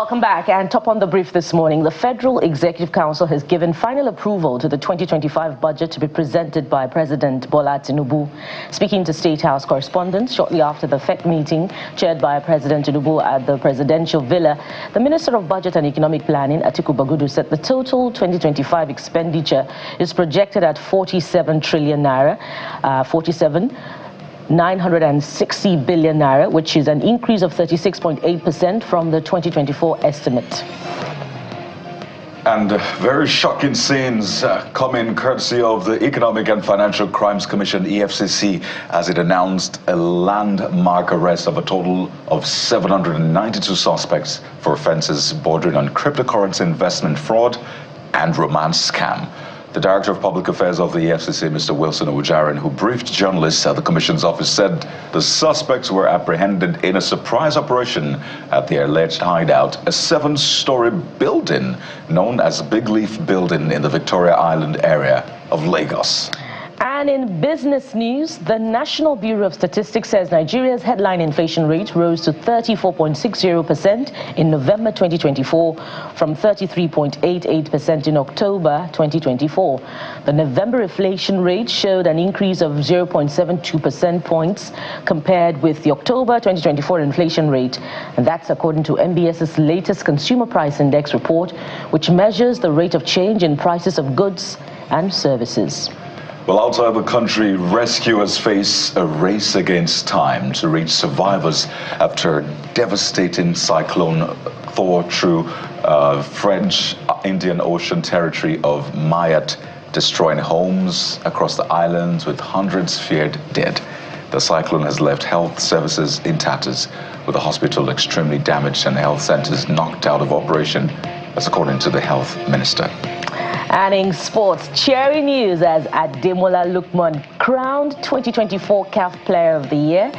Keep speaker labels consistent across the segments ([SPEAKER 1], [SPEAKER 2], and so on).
[SPEAKER 1] Welcome back. And top on the brief this morning, the Federal Executive Council has given final approval to the 2025 budget to be presented by President Bola Tinubu. Speaking to State House correspondents shortly after the FEC meeting chaired by President Tinubu at the Presidential Villa, the Minister of Budget and Economic Planning, Atiku Bagudu, said the total 2025 expenditure is projected at 47 trillion naira, 960 billion naira, which is an increase of 36.8% from the 2024 estimate.
[SPEAKER 2] And very shocking scenes coming courtesy of the Economic and Financial Crimes Commission, EFCC, as it announced a landmark arrest of a total of 792 suspects for offenses bordering on cryptocurrency investment fraud and romance scam. The Director of Public Affairs of the EFCC, Mr. Wilson Owujaren, who briefed journalists at the Commission's office, said the suspects were apprehended in a surprise operation at their alleged hideout, a 7-story building known as Big Leaf Building in the Victoria Island area of Lagos.
[SPEAKER 1] And in business news, the National Bureau of Statistics says Nigeria's headline inflation rate rose to 34.60% in November 2024 from 33.88% in October 2024. The November inflation rate showed an increase of 0.72 percentage points compared with the October 2024 inflation rate. And that's according to MBS's latest Consumer Price Index report, which measures the rate of change in prices of goods and services.
[SPEAKER 2] Well, outside the country, rescuers face a race against time to reach survivors after a devastating cyclone tore through French Indian Ocean territory of Mayotte, destroying homes across the islands with hundreds feared dead. The cyclone has left health services in tatters, with the hospital extremely damaged and health centers knocked out of operation, that's according to the health minister.
[SPEAKER 1] And in sports, cheering news as Ademola Lookman crowned 2024 CAF Player of the Year.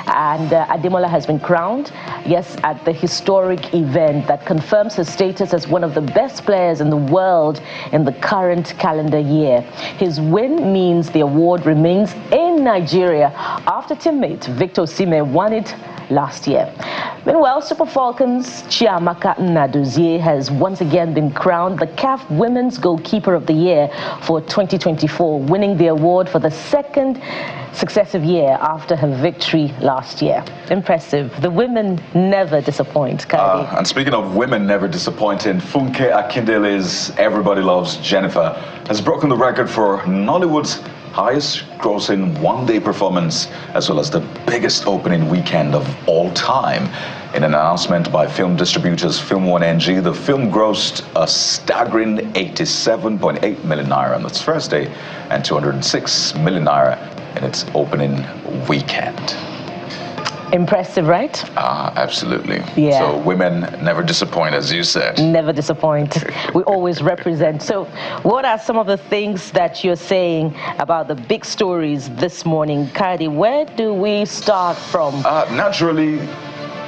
[SPEAKER 1] And Ademola has been crowned, yes, at the historic event that confirms his status as one of the best players in the world in the current calendar year. His win means the award remains in Nigeria after teammate Victor Osimhen won it last year. Meanwhile, Super Falcons' Chiamaka Nnadozie has once again been crowned the CAF Women's Goalkeeper of the Year for 2024, winning the award for the second successive year after her victory last year. Impressive. The women never disappoint, Kadi.
[SPEAKER 2] And speaking of women never disappointing, Funke Akindele's Everybody Loves Jennifer has broken the record for Nollywood's highest grossing one-day performance, as well as the biggest opening weekend of all time. In an announcement by film distributors Film 1 NG, the film grossed a staggering 87.8 million naira on its first day and 206 million naira in its opening weekend.
[SPEAKER 1] Impressive, right?
[SPEAKER 2] Absolutely.
[SPEAKER 1] Yeah.
[SPEAKER 2] So women never disappoint, as you said.
[SPEAKER 1] Never disappoint. We always represent. So what are some of the things that you're saying about the big stories this morning? Kadi, where do we start from?
[SPEAKER 2] Naturally,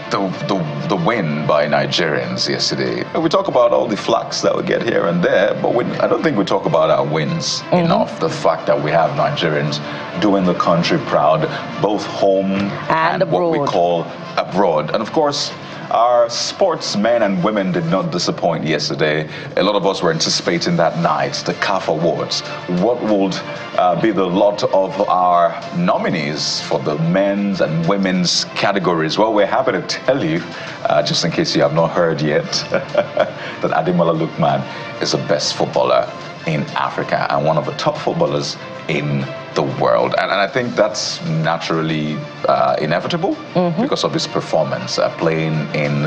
[SPEAKER 2] the win by Nigerians yesterday. We talk about all the flags that we get here and there, but I don't think we talk about our wins enough. The fact that we have Nigerians doing the country proud, both home and what we call abroad. And of course, our sportsmen and women did not disappoint yesterday. A lot of us were anticipating that night, the CAF Awards. What would be the lot of our nominees for the men's and women's categories? Well, we're happy to tell you, just in case you have not heard yet, that Ademola Lookman is the best footballer in Africa and one of the top footballers in the world. And I think that's naturally inevitable because of his performance, playing in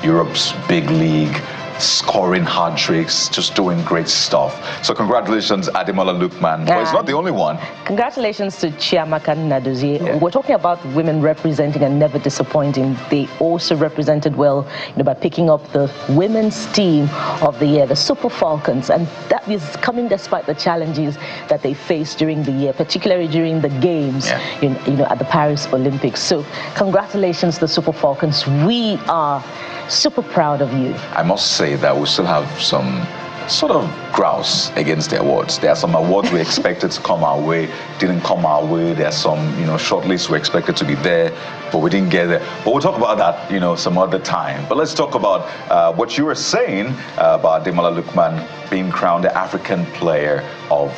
[SPEAKER 2] Europe's big league, scoring hat tricks, just doing great stuff. So congratulations, Ademola Lookman. But he's not the only one.
[SPEAKER 1] Congratulations to Chiamaka Nnadozie. Yeah. We're talking about women representing and never disappointing. They also represented well, by picking up the women's team of the year, the Super Falcons, and that is coming despite the challenges that they faced during the year, particularly during the games, at the Paris Olympics. So congratulations to the Super Falcons. We are super proud of you.
[SPEAKER 2] I must say that we still have some sort of grouse against the awards. There are some awards we expected to come our way, didn't come our way. There are some, shortlists we expected to be there, but we didn't get there. But we'll talk about that, some other time. But let's talk about what you were saying about Ademola Lookman being crowned the African Player of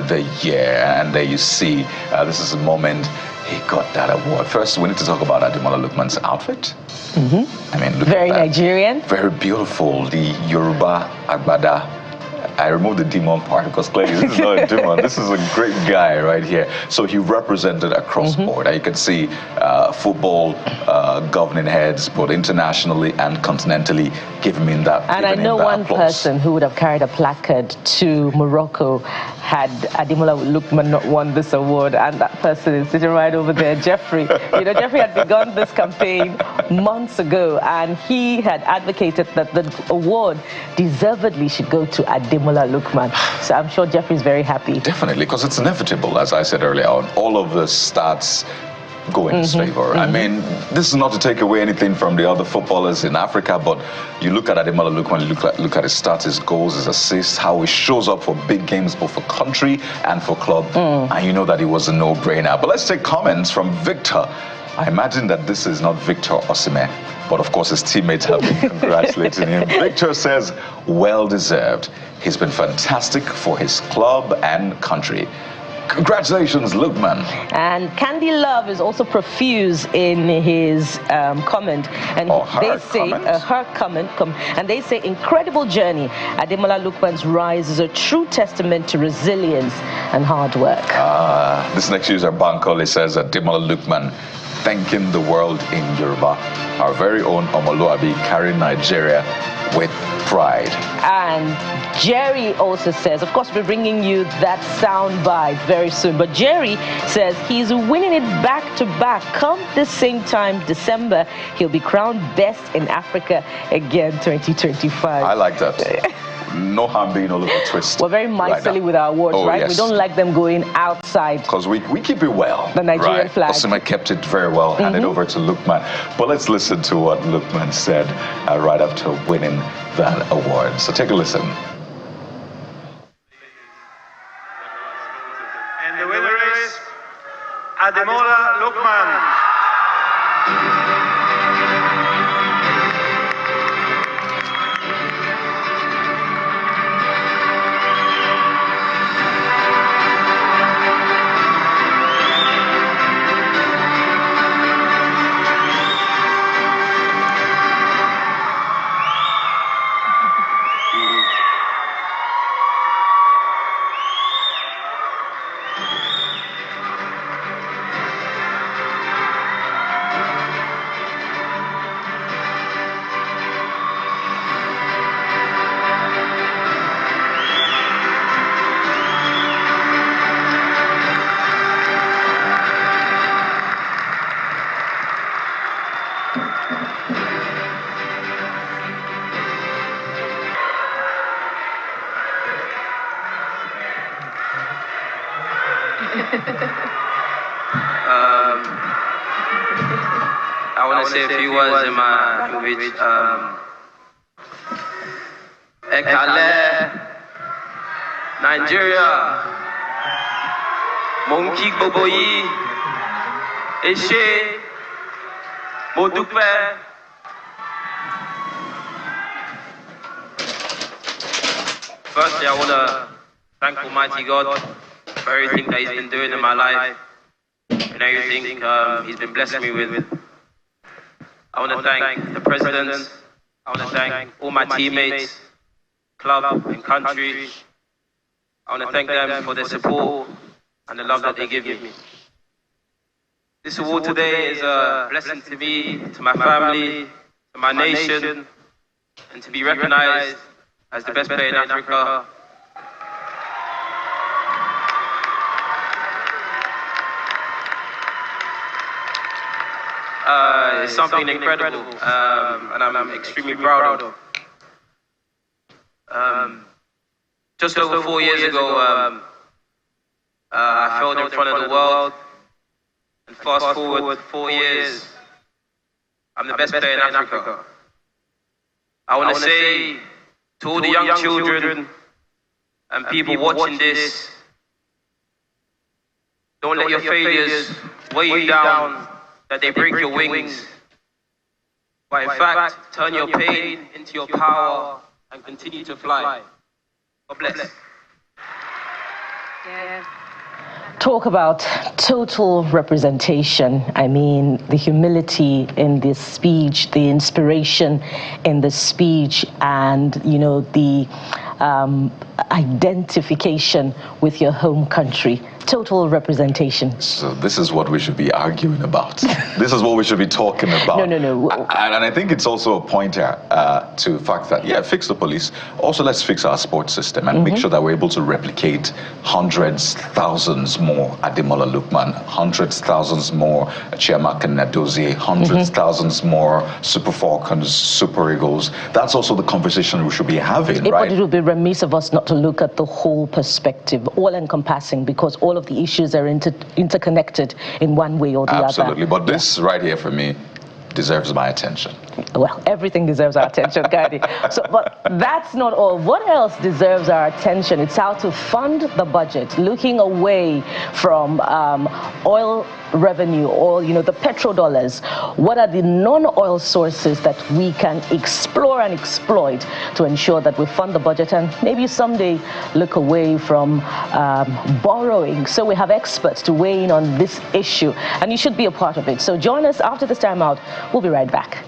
[SPEAKER 2] the Year. And there you see, this is a moment he got that award. First, we need to talk about Ademola Lookman's outfit. I mean, look
[SPEAKER 1] very
[SPEAKER 2] at that.
[SPEAKER 1] Nigerian.
[SPEAKER 2] Very beautiful. The Yoruba Agbada. I removed the demon part because clearly this is not a demon. This is a great guy right here. So he represented across board. You can see football governing heads, both internationally and continentally, giving him that.
[SPEAKER 1] And I know one person who would have carried a placard to Morocco had Ademola Lookman not won this award, and that person is sitting right over there, Jeffrey. Jeffrey had begun this campaign months ago, and he had advocated that the award deservedly should go to Ademola Lookman. So I'm sure Jeffrey's very happy.
[SPEAKER 2] Definitely, because it's inevitable, as I said earlier on. All of the stats go in his favor. I mean, this is not to take away anything from the other footballers in Africa, but you look at Ademola Lookman, look at his stats, his goals, his assists, how he shows up for big games, both for country and for club, and you know that it was a no-brainer. But let's take comments from Victor. I imagine that this is not Victor Osimhen, but of course his teammates have been congratulating him. Victor says, well-deserved. He's been fantastic for his club and country. Congratulations, Lookman.
[SPEAKER 1] And Candy Love is also profuse in his comment, and and they say incredible journey. Ademola Lookman's rise is a true testament to resilience and hard work.
[SPEAKER 2] This next user, Bankole, says Ademola Lookman thanking the world in Yoruba. Our very own Omoluabi carrying Nigeria with pride.
[SPEAKER 1] And Jerry also says, of course, we're bringing you that sound bite very soon, but Jerry says he's winning it back to back. Come this same time, December, he'll be crowned best in Africa again, 2025.
[SPEAKER 2] I like that. No harm being a little twist.
[SPEAKER 1] We're very miserly with our awards, right?
[SPEAKER 2] Yes.
[SPEAKER 1] We don't like them going outside.
[SPEAKER 2] Because we keep it well.
[SPEAKER 1] The Nigerian flag.
[SPEAKER 2] Osimhen kept it very well, handed over to Lookman. But let's listen to what Lookman said right after winning that award. So take a listen.
[SPEAKER 3] And the winner is Ademola Lookman.
[SPEAKER 4] I want to say a few words in my language. Ekale, Nigeria, Monki Boboyi, Eshe, Modupe. Firstly, I want to thank Almighty God for everything that He's been doing in my life and everything He's been blessing me with. I want to thank the president. I want to thank all my teammates, club and country. I want to thank them for their support and the love that they give me. This award today is a blessing to me, to my family, to my nation, and to be recognized as the best player in Africa. It's something incredible, and I'm extremely proud of. Just over 4 years ago, I failed in front of the world, and fast forward 4 years, I'm the best player in Africa. I want to say to all the young children And people watching this, don't let your failures weigh you down, that they break your wings. But in fact, turn your pain into your power and continue to fly. God bless.
[SPEAKER 1] Yeah. Talk about total representation. I mean, the humility in this speech, the inspiration in the speech, and, you know, the identification with your home country. Total representation.
[SPEAKER 2] So this is what we should be arguing about. This is what we should be talking about.
[SPEAKER 1] No.
[SPEAKER 2] And I think it's also a pointer to the fact that, yeah, fix the police. Also, let's fix our sports system and make sure that we're able to replicate hundreds, thousands more Ademola Lookman, hundreds, thousands more Chiamaka Nnadozie, hundreds, thousands more Super Falcons, Super Eagles. That's also the conversation we should be having, right?
[SPEAKER 1] But it would be remiss of us not to look at the whole perspective, all-encompassing, because all of the issues are interconnected in one way or the other.
[SPEAKER 2] Absolutely, but this right here for me deserves my attention.
[SPEAKER 1] Well, everything deserves our attention, Gadi. But that's not all. What else deserves our attention? It's how to fund the budget, looking away from oil revenue or, you know, the petrodollars. What are the non-oil sources that we can explore and exploit to ensure that we fund the budget and maybe someday look away from borrowing? So we have experts to weigh in on this issue, and you should be a part of it. So join us after this time out. We'll be right back.